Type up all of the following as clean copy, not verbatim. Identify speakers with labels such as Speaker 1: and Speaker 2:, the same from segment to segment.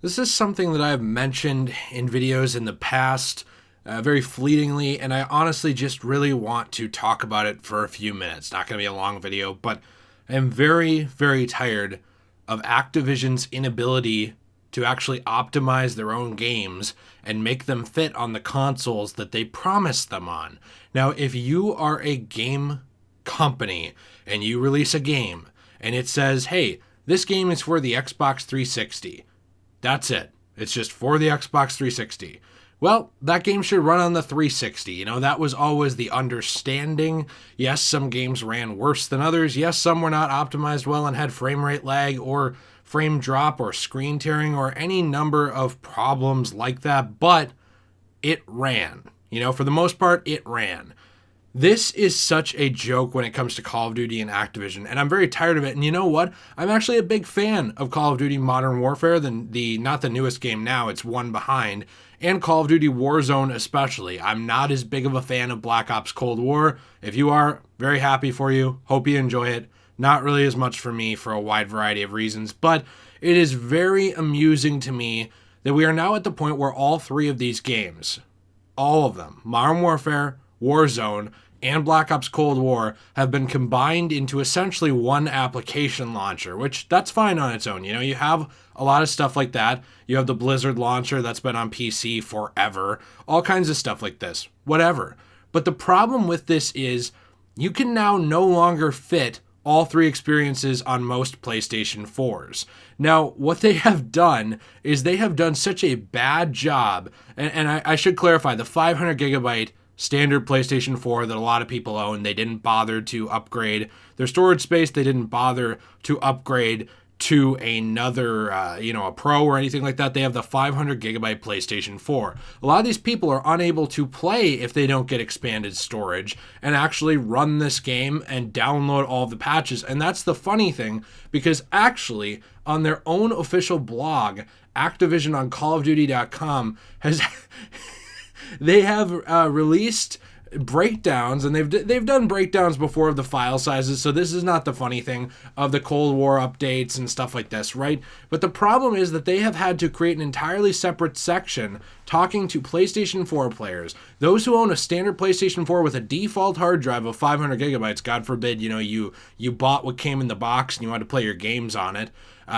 Speaker 1: This is something that I've mentioned in videos in the past, very fleetingly, and I honestly just really want to talk about it for a few minutes. Not going to be a long video, but I'm very, very tired of Activision's inability to actually optimize their own games and make them fit on the consoles that they promised them on. Now, if you are a game company and you release a game and it says, hey, this game is for the Xbox 360, that's it. It's just for the Xbox 360. Well, that game should run on the 360. That was always the understanding. Yes, some games ran worse than others. Yes, some were not optimized well and had frame rate lag or frame drop or screen tearing or any number of problems like that, but it ran. For the most part, it ran. This is such a joke when it comes to Call of Duty and Activision, and I'm very tired of it. And you know what? I'm actually a big fan of Call of Duty Modern Warfare, not the newest game now, it's one behind, and Call of Duty Warzone especially. I'm not as big of a fan of Black Ops Cold War. If you are, very happy for you. Hope you enjoy it. Not really as much for me for a wide variety of reasons, but it is very amusing to me that we are now at the point where all three of these games, all of them, Modern Warfare, Warzone, and Black Ops Cold War, have been combined into essentially one application launcher, which that's fine on its own. You have a lot of stuff like that. You have the Blizzard launcher that's been on PC forever, all kinds of stuff like this, whatever. But the problem with this is you can now no longer fit all three experiences on most PlayStation 4s. Now, what they have done is they have done such a bad job, and I should clarify, the 500 gigabyte standard PlayStation 4 that a lot of people own, they didn't bother to upgrade their storage space. They didn't bother to upgrade to another, a Pro or anything like that. They have the 500 gigabyte PlayStation 4. A lot of these people are unable to play if they don't get expanded storage and actually run this game and download all of the patches. And that's the funny thing, because actually on their own official blog, Activision on CallOfDuty.com has they have released breakdowns, and they've done breakdowns before of the file sizes, so this is not the funny thing of the Cold War updates and stuff like this, right? But the problem is that they have had to create an entirely separate section talking to PlayStation 4 players, those who own a standard PlayStation 4 with a default hard drive of 500 gigabytes, God forbid, you bought what came in the box and you wanted to play your games on it,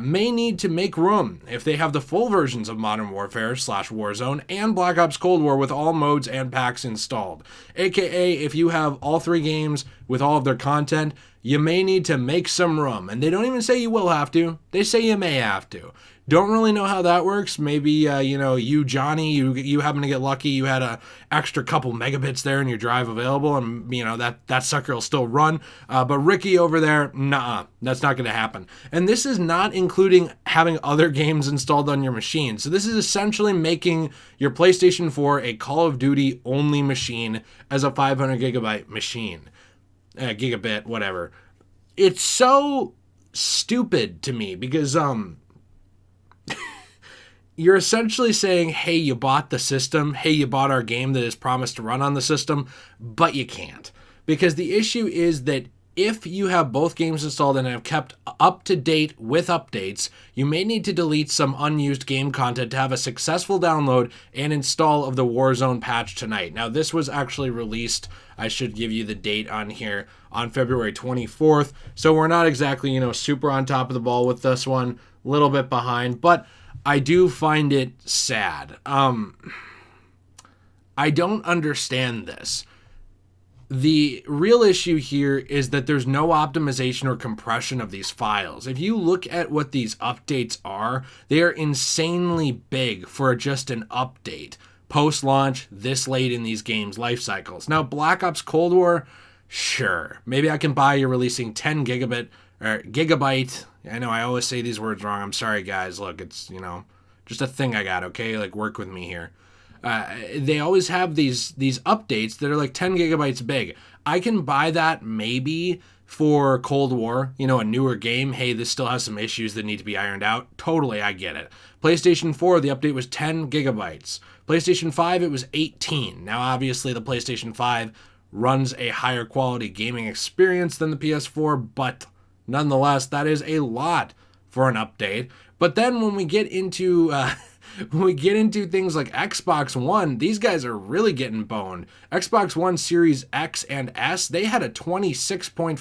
Speaker 1: may need to make room if they have the full versions of Modern Warfare / Warzone and Black Ops Cold War with all modes and packs installed. AKA, if you have all three games with all of their content, you may need to make some room. And they don't even say you will have to. They say you may have to. Don't really know how that works. Maybe, you, Johnny, you happen to get lucky. You had a extra couple megabits there in your drive available, and, that sucker will still run. But Ricky over there, nah, that's not going to happen. And this is not including having other games installed on your machine. So this is essentially making your PlayStation 4 a Call of Duty only machine as a 500 gigabyte machine. Gigabit, whatever. It's so stupid to me because, you're essentially saying, hey, you bought the system, hey, you bought our game that is promised to run on the system, but you can't. Because the issue is that if you have both games installed and have kept up to date with updates, you may need to delete some unused game content to have a successful download and install of the Warzone patch tonight. Now, this was actually released, I should give you the date on here, on February 24th. So we're not exactly, super on top of the ball with this one, a little bit behind, but I do find it sad. I don't understand this. The real issue here is that there's no optimization or compression of these files. If you look at what these updates are, they are insanely big for just an update. Post-launch, this late in these games' life cycles. Now, Black Ops Cold War, sure. Maybe I can buy you releasing 10 gigabyte. I know I always say these words wrong. I'm sorry, guys. Look, it's, just a thing I got, okay? Work with me here. They always have these updates that are like 10 gigabytes big. I can buy that maybe for Cold War, a newer game. Hey, this still has some issues that need to be ironed out. Totally, I get it. PlayStation 4, the update was 10 gigabytes. PlayStation 5, it was 18. Now, obviously, the PlayStation 5 runs a higher quality gaming experience than the PS4, but nonetheless, that is a lot for an update. But then when we get into when we get into things like Xbox One, these guys are really getting boned. Xbox One Series X and S, they had a 26.5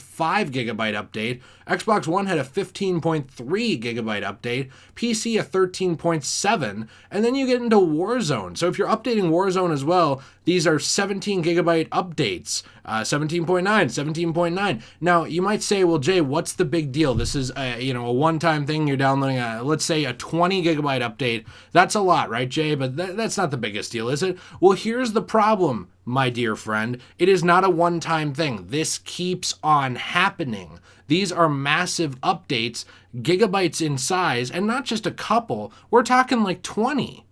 Speaker 1: gigabyte update. Xbox One had a 15.3 gigabyte update. PC a 13.7. And then you get into Warzone. So if you're updating Warzone as well, these are 17 gigabyte updates. 17.9, 17.9. Now, you might say, well, Jay, what's the big deal? This is a one-time thing. You're downloading, let's say, a 20 gigabyte update. That's a lot, right, Jay? But that's not the biggest deal, is it? Well, here's the problem, my dear friend. It is not a one-time thing. This keeps on happening. These are massive updates, gigabytes in size, and not just a couple. We're talking like 20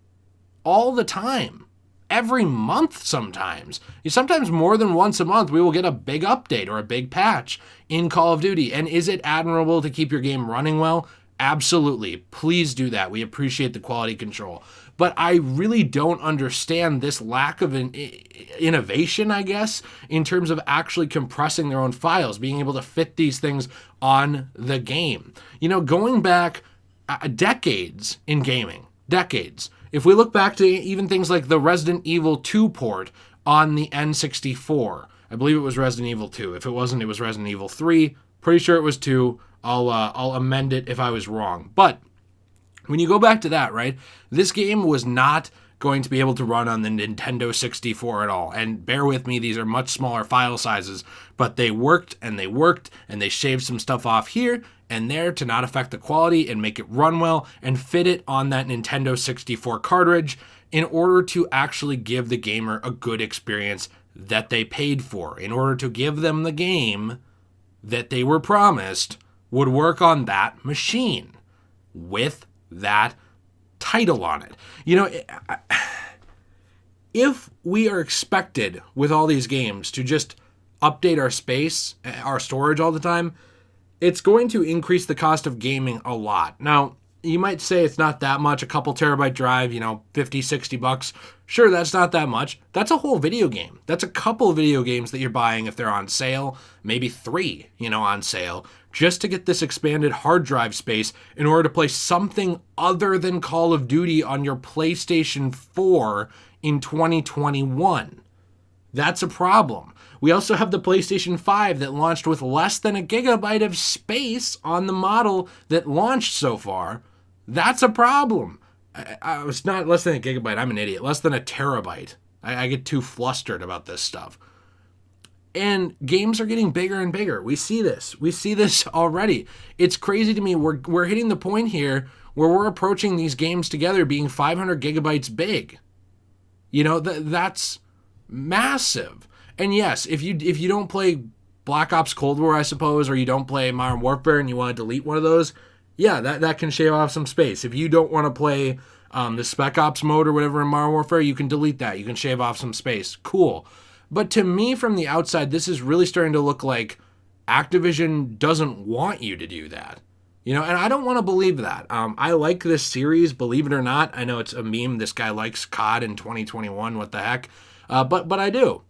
Speaker 1: all the time. Every month sometimes. Sometimes more than once a month, we will get a big update or a big patch in Call of Duty. And is it admirable to keep your game running well? Absolutely. Please do that. We appreciate the quality control. But I really don't understand this lack of innovation, I guess, in terms of actually compressing their own files, being able to fit these things on the game. Going back decades in gaming, decades. If we look back to even things like the Resident Evil 2 port on the N64, I believe it was Resident Evil 2. If it wasn't, it was Resident Evil 3. Pretty sure it was 2. I'll amend it if I was wrong. But when you go back to that, right, this game was not going to be able to run on the Nintendo 64 at all. And bear with me, these are much smaller file sizes, but they worked, and they shaved some stuff off here and there to not affect the quality and make it run well and fit it on that Nintendo 64 cartridge in order to actually give the gamer a good experience that they paid for, in order to give them the game that they were promised would work on that machine with that title on it. If we are expected with all these games to just update our space, our storage all the time, it's going to increase the cost of gaming a lot. Now, you might say it's not that much, a couple terabyte drive, $50, $60. Sure, that's not that much. That's a whole video game. That's a couple of video games that you're buying if they're on sale, maybe 3, on sale, just to get this expanded hard drive space in order to play something other than Call of Duty on your PlayStation 4 in 2021. That's a problem. We also have the PlayStation 5 that launched with less than a gigabyte of space on the model that launched so far. That's a problem. It's not less than a gigabyte. I'm an idiot. Less than a terabyte. I get too flustered about this stuff. And games are getting bigger and bigger. We see this. We see this already. It's crazy to me. We're hitting the point here where we're approaching these games together being 500 gigabytes big. That's massive. And yes, if you don't play Black Ops Cold War, I suppose, or you don't play Modern Warfare and you want to delete one of those, yeah, that can shave off some space. If you don't want to play the Spec Ops mode or whatever in Modern Warfare, you can delete that. You can shave off some space. Cool. But to me, from the outside, this is really starting to look like Activision doesn't want you to do that. And I don't want to believe that. I like this series, believe it or not. I know it's a meme. This guy likes COD in 2021. What the heck? But I do.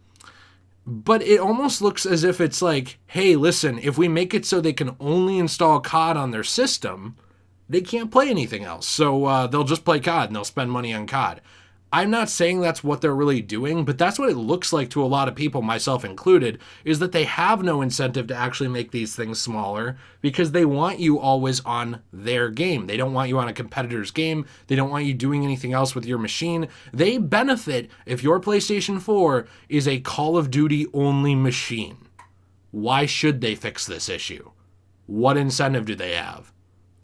Speaker 1: But it almost looks as if it's like, hey, listen, if we make it so they can only install COD on their system, they can't play anything else. So they'll just play COD and they'll spend money on COD. I'm not saying that's what they're really doing, but that's what it looks like to a lot of people, myself included, is that they have no incentive to actually make these things smaller because they want you always on their game. They don't want you on a competitor's game. They don't want you doing anything else with your machine. They benefit if your PlayStation 4 is a Call of Duty only machine. Why should they fix this issue? What incentive do they have?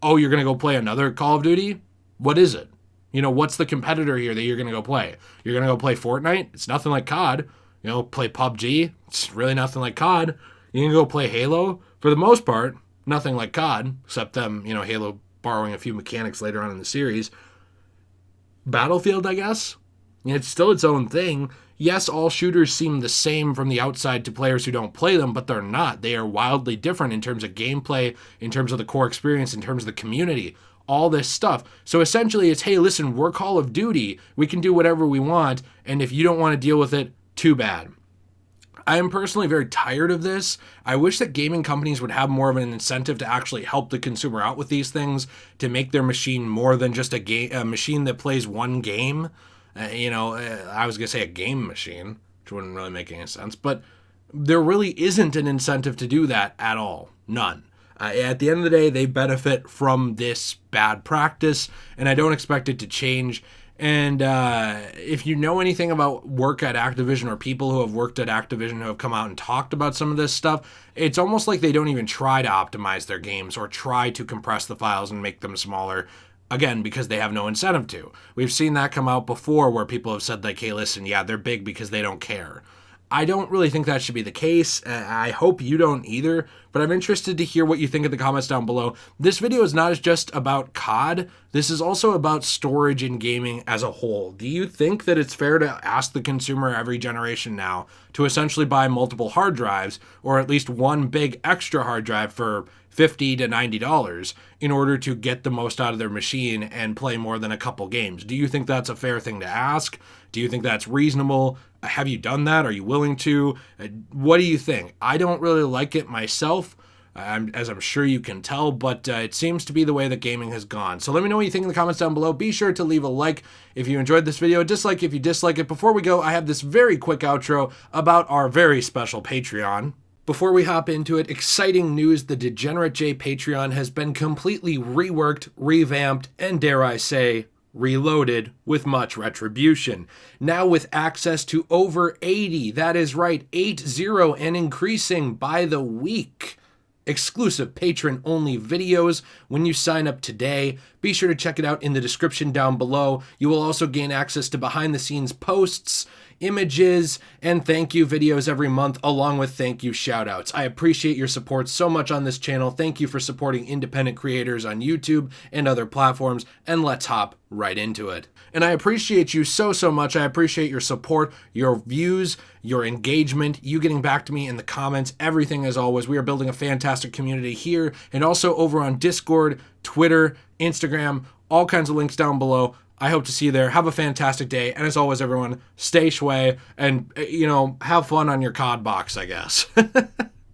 Speaker 1: Oh, you're going to go play another Call of Duty? What is it? What's the competitor here that you're going to go play? You're going to go play Fortnite? It's nothing like COD. Play PUBG? It's really nothing like COD. You're going to go play Halo? For the most part, nothing like COD, except them, Halo borrowing a few mechanics later on in the series. Battlefield, I guess? It's still its own thing. Yes, all shooters seem the same from the outside to players who don't play them, but they're not. They are wildly different in terms of gameplay, in terms of the core experience, in terms of the community. All this stuff. So essentially it's, hey, listen, we're Call of Duty. We can do whatever we want. And if you don't want to deal with it, too bad. I am personally very tired of this. I wish that gaming companies would have more of an incentive to actually help the consumer out with these things, to make their machine more than just a machine that plays one game. I was going to say a game machine, which wouldn't really make any sense, but there really isn't an incentive to do that at all. None. At the end of the day, they benefit from this bad practice, and I don't expect it to change. And if you know anything about work at Activision, or people who have worked at Activision who have come out and talked about some of this stuff, it's almost like they don't even try to optimize their games or try to compress the files and make them smaller. Again, because they have no incentive to. We've seen that come out before where people have said like, hey, listen, yeah, they're big because they don't care. I don't really think that should be the case. I hope you don't either, but I'm interested to hear what you think in the comments down below. This video is not just about COD. This is also about storage in gaming as a whole. Do you think that it's fair to ask the consumer every generation now to essentially buy multiple hard drives, or at least one big extra hard drive for $50 to $90 in order to get the most out of their machine and play more than a couple games? Do you think that's a fair thing to ask? Do you think that's reasonable? Have you done that? Are you willing to? What do you think? I don't really like it myself, as I'm sure you can tell, but it seems to be the way that gaming has gone. So let me know what you think in the comments down below. Be sure to leave a like if you enjoyed this video, dislike if you dislike it. Before we go, I have this very quick outro about our very special Patreon. Before we hop into it, exciting news: the Degenerate J Patreon has been completely reworked, revamped, and dare I say, reloaded with much retribution. Now with access to over 80, that is right, 80, and increasing by the week, exclusive patron-only videos when you sign up today. Be sure to check it out in the description down below. You will also gain access to behind-the-scenes posts, images, and thank you videos every month, along with thank you shoutouts. I appreciate your support so much on this channel. Thank you for supporting independent creators on YouTube and other platforms, and let's hop right into it. And I appreciate you so much. I appreciate your support, your views, your engagement, you getting back to me in the comments, everything as always. We are building a fantastic community here and also over on Discord, Twitter, Instagram, all kinds of links down below. I hope to see you there. Have a fantastic day. And as always, everyone, stay shui and, have fun on your COD box, I guess.